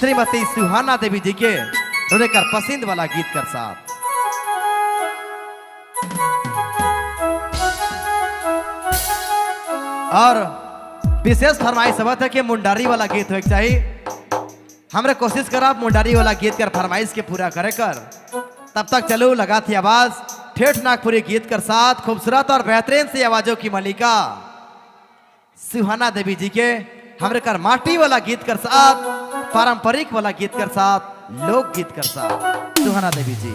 श्रीमती सुहाना देवी जी के कर पसंद वाला गीत कर साथ और विशेष फरमाइश सबक है कि मुंडारी वाला गीत हो चाहिए। हमरे कोशिश कर मुंडारी वाला गीत कर फरमाइश के पूरा करे कर। तब तक चलो लगा थी आवाज ठेठ नागपुरी गीत कर साथ खूबसूरत और बेहतरीन सी आवाजों की मलिका सुहाना देवी जी के हमरे कर माटी वाला गीत कर साथ पारंपरिक वाला गीत कर साथ लोक गीत कर साथ सुहाना देवी जी।